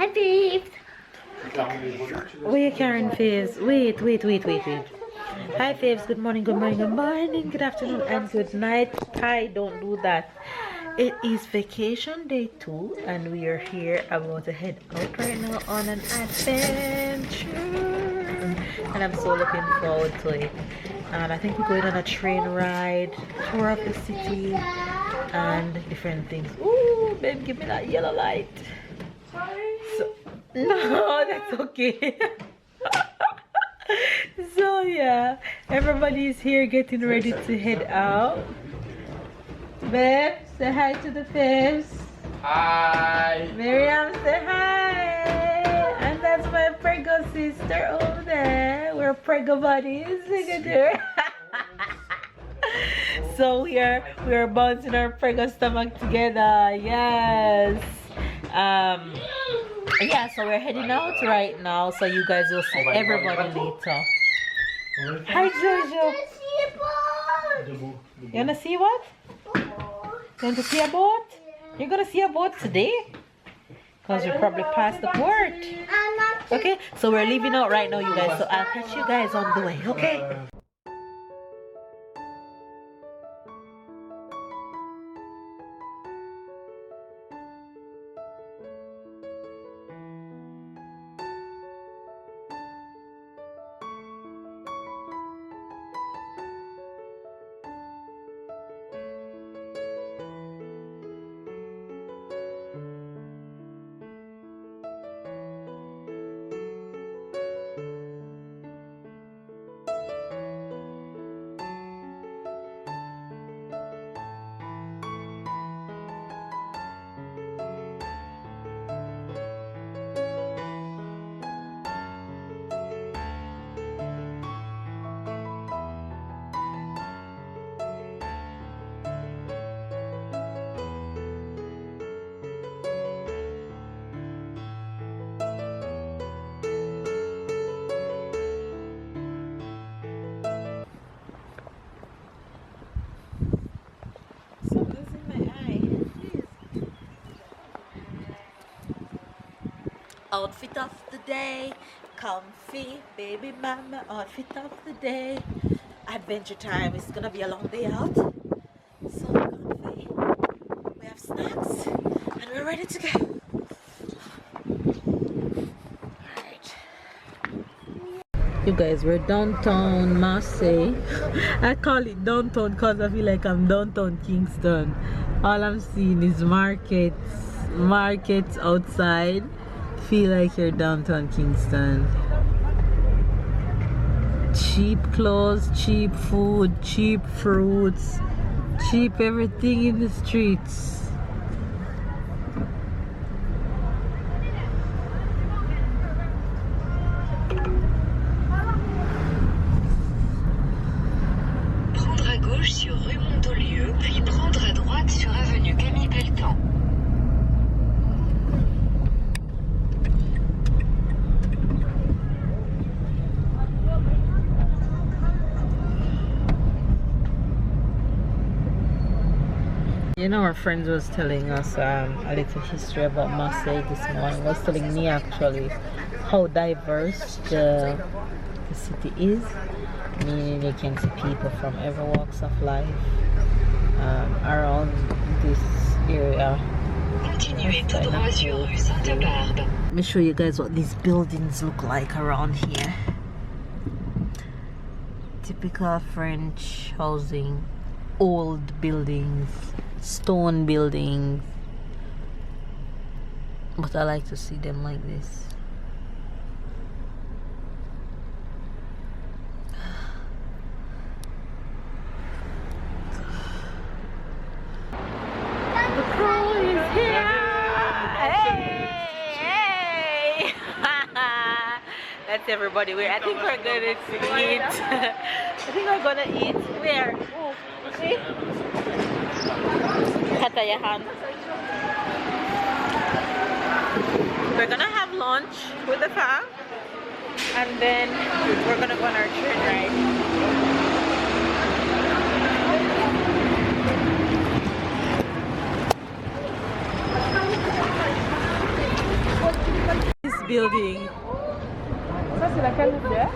Hi, babes. Wait, Karen Faves. Wait. Hi, Faves. Good morning, good afternoon, and good night. Hi, don't do that. It is vacation day 2, and we are here about to head out right now on an adventure. And I'm so looking forward to it. And I think we're going on a train ride, tour of the city, and different things. Ooh, babe, give me that yellow light. Sorry. No, that's okay. So yeah, everybody is here getting ready to head out. Babe, say hi to the Fibs. Hi. Miriam, say hi. And that's my prego sister over there. We're prego buddies. Look at her. So we are bouncing our prego stomach together. Yes. Yeah, so we're heading out right now, so you guys will see everybody later. Hi, Jojo. You wanna see what? You want to see a boat? You're gonna see a boat today? Because we probably passed the port. Okay, so we're leaving out right now, you guys, so I'll catch you guys on the way, okay? Outfit of the day, comfy baby mama outfit of the day. Adventure time. It's gonna be a long day out, so comfy. We have snacks and we're ready to go. Alright, you guys, we're downtown Marseille. I call it downtown because I feel like I'm downtown Kingston. All I'm seeing is markets outside. Feel like you're downtown Kingston. Cheap clothes, cheap food, cheap fruits, cheap everything in the streets. Prendre à gauche sur rue Montolieu, puis prendre à droite sur avenue Camille Pelletan. You know, our friends was telling us a little history about Marseille this morning. Was telling me actually how diverse the city is. Meaning you can see people from every walks of life around this area. Continuez tout droit sur rue Sainte-Barbe. Let me show you guys what these buildings look like around here. Typical French housing, old buildings, stone buildings, but I like to see them like this. The crew is here. Hey. That's everybody. I think we're gonna eat. I think we're gonna eat. Where? Oh, see? Katayahan. We're gonna have lunch with the fam, and then we're gonna go on our train ride. building? Ça, c'est la Caloubière.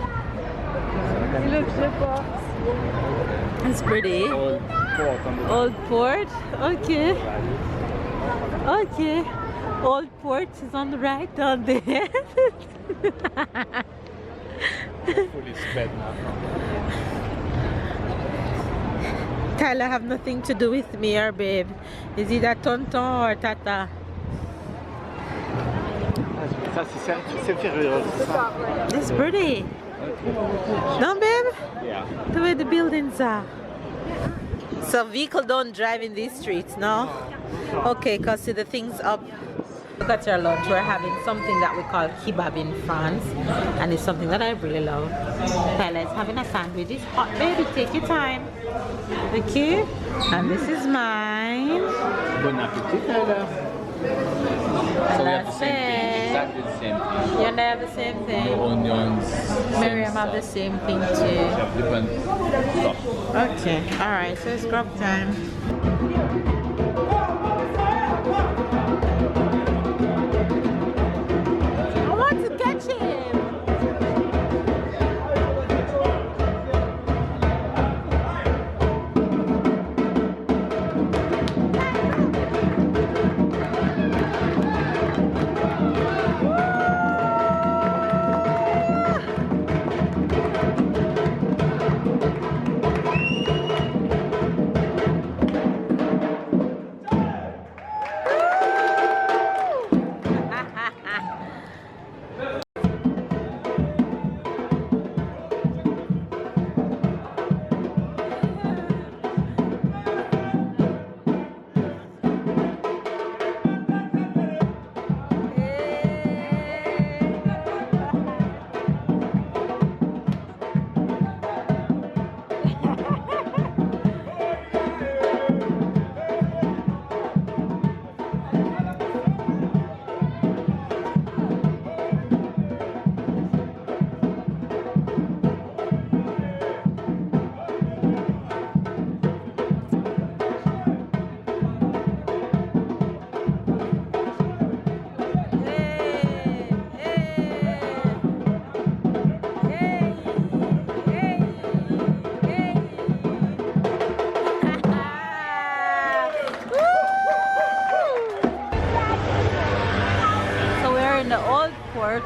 C'est le vieux port. It's pretty. Old Port. Okay. Okay. Old Port is on the right down there. Fully sped now. Tyler have nothing to do with me or babe. Is it a tonton or tata? Ça, c'est inférieur. It's pretty. No, babe? Yeah. The way the buildings are. So vehicle don't drive in these streets, no? Okay, cause see the things up. Look at your lunch. We're having something that we call kebab in France, and it's something that I really love. Tyler is having a sandwich. It's hot, baby. Take your time. Okay. And this is mine. Bon appétit, Tyler. So we have the same thing, exactly the same thing. You and I have the same thing. No onions. Miriam have the same thing too. We have different stuff. Okay. All right. So it's grub time. I want to catch him.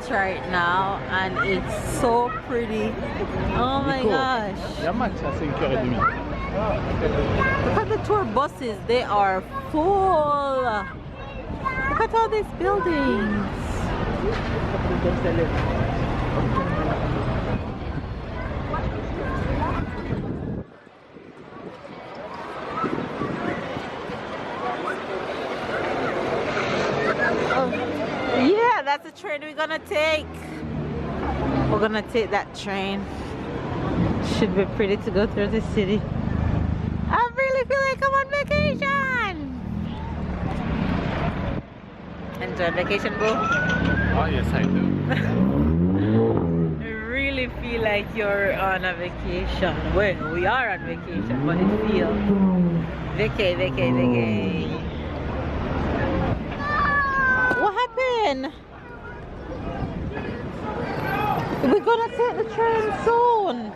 Right now, and it's so pretty. Oh my gosh. Il y a match à 5h30. Look at the tour buses, they are full. Look at all these buildings. Yeah, that's the train we're gonna take. We're gonna take that train. Should be pretty to go through the city. I really feel like I'm on vacation. Enjoy vacation, bro. Oh yes, I do. I really feel like you're on a vacation. Well, we are on vacation, but it feels vacay. What happened? We're gonna take the train soon.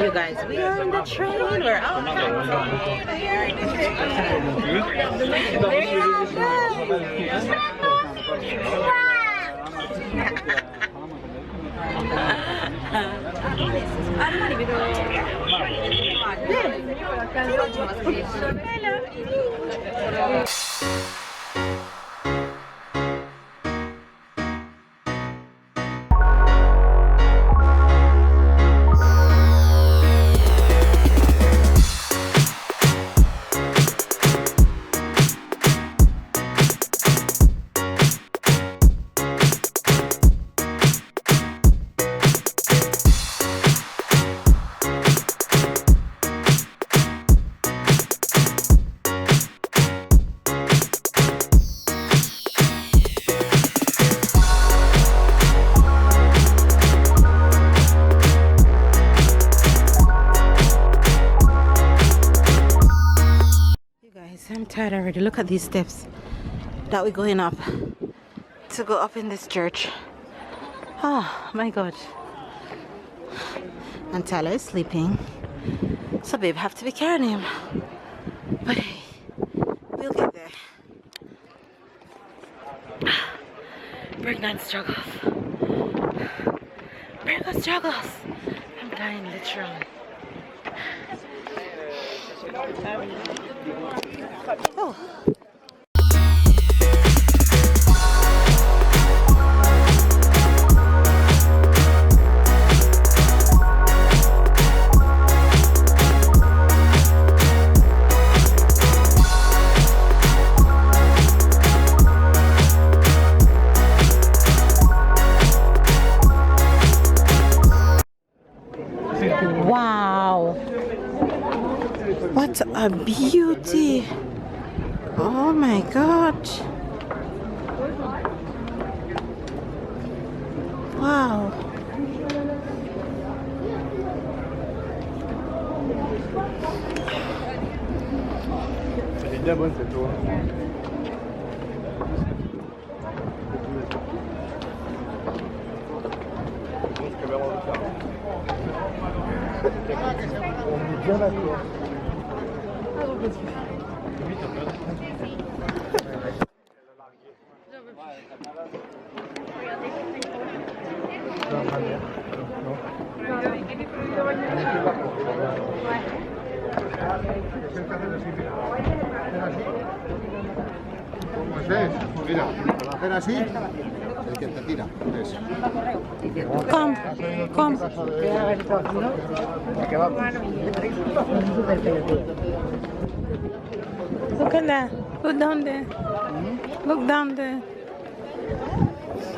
You guys, we are on the train. We're out. already. Look at these steps that we're going up to go up in this church. Oh my God. And Tyler is sleeping, so babe have to be carrying him. But hey, we'll get there. Pregnant struggles. Pregnant struggles. I'm dying literally. Oh. Wow, what a beauty. Oh my God. Wow. Mira, para hacer así, el que te tira. Come, come. Look at that. Look down there. Look down there.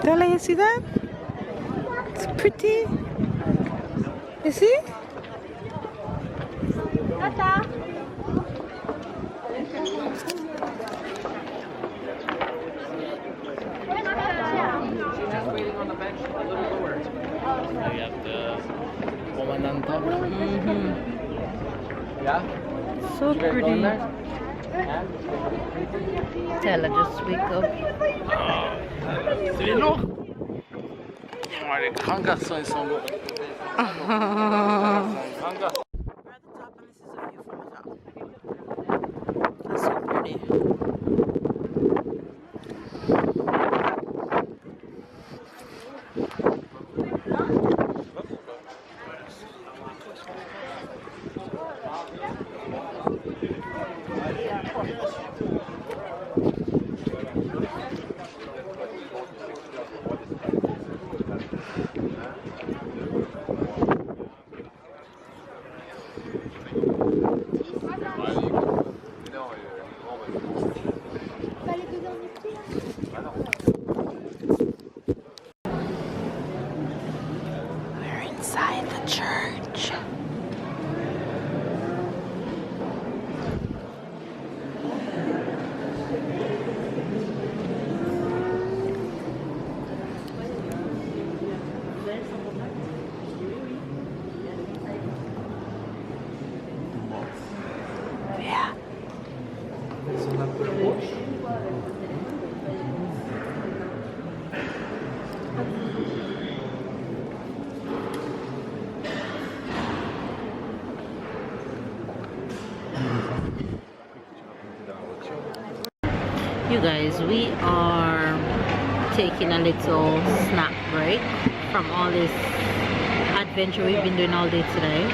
Della, you see that? It's pretty. You see? You have the woman on top. Yeah? So pretty. Tella just wake up. Ser vi nå? Amerikangassar som går. We're at the top and this is a view from the top. It's so pretty. We're inside the church. Yeah. You guys, we are taking a little snack break from all this adventure we've been doing all day today.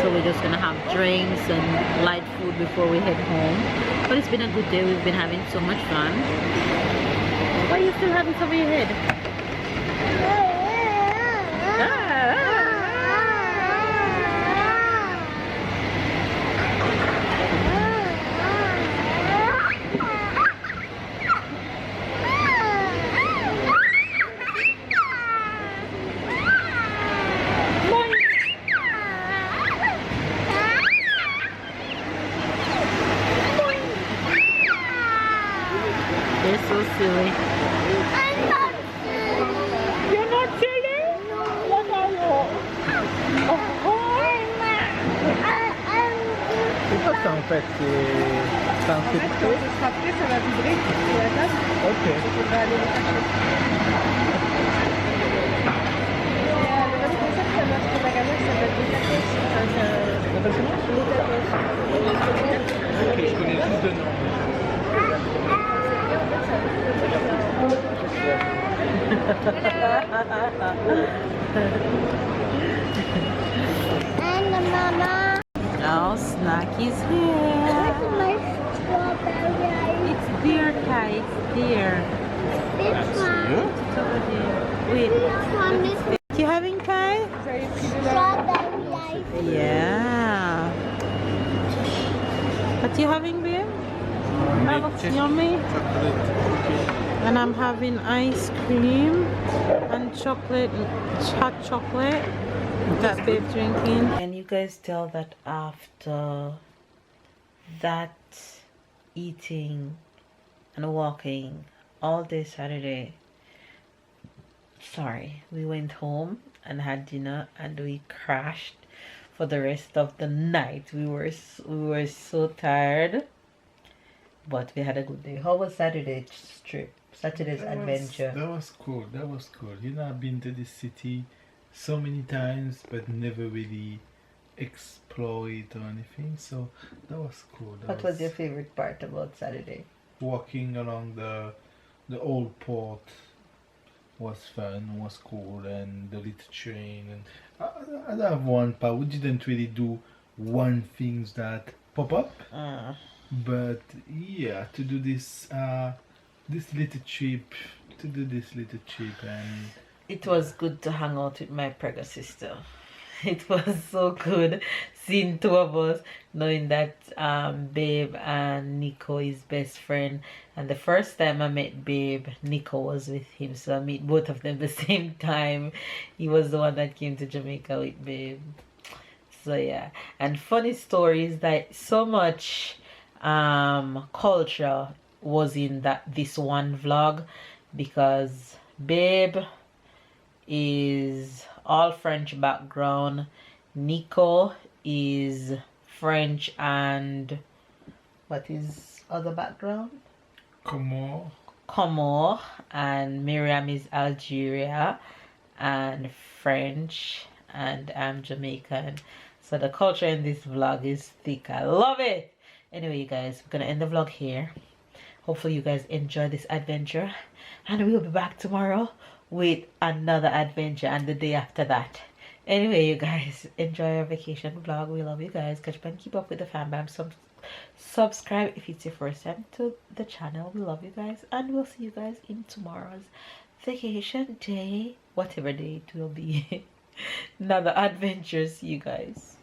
So we're just gonna have drinks and light food before we head home. But it's been a good day. We've been having so much fun. Why are you still having some of your head? They're so silly. You're not silly? What are you? Che sono pezzi un En peu fait, de quand ce sera prêt, ça va vibrer sur la table. Ok. Il faudra aller le chercher. Et le responsable, c'est notre magasin qui s'appelle Delaveaus. Ça s'appelle comment? Ok, je connais juste deux noms. And Mama, Now snack is here. where's my strawberry? It's dear, Kai. It's dear. This one. It's over there. Wait. This one is You having Kai? Vous avez pris de la... strawberry ice. Yeah. What you having, babe? That looks yummy. And I'm having ice cream and chocolate, hot chocolate that babe's drinking. Can you guys tell that after that eating and walking all day Saturday, sorry, we went home and had dinner and we crashed for the rest of the night. We were so tired, but we had a good day. How was Saturday's trip? Saturday's adventure. That was cool. That was cool. You know, I've been to this city so many times, but never really explore it or anything. So that was cool. What was your favorite part about Saturday? Walking along the old port was fun. Was cool, and the little train. And I have one part. We didn't really do one things that pop up, but yeah, to do this. This little trip, and It was good to hang out with my pregnant sister. It was so good seeing two of us, knowing that Babe and Nico is best friend. And the first time I met Babe, Nico was with him, so I meet both of them the same time. He was the one that came to Jamaica with Babe. So yeah, and funny stories that so much culture was in this one vlog, because Babe is all French background, Nico is French, and what is other background? Comore, and Miriam is Algeria and French, and I'm Jamaican. So the culture in this vlog is thick. I love it. Anyway, you guys, we're gonna end the vlog here. Hopefully you guys enjoy this adventure, and we'll be back tomorrow with another adventure, and the day after that. Anyway, you guys, enjoy your vacation vlog. We love you guys. Catch up and keep up with the fam bam. Subscribe if it's your first time to the channel. We love you guys, and we'll see you guys in tomorrow's vacation day, whatever day it will be. Another adventure. See you guys.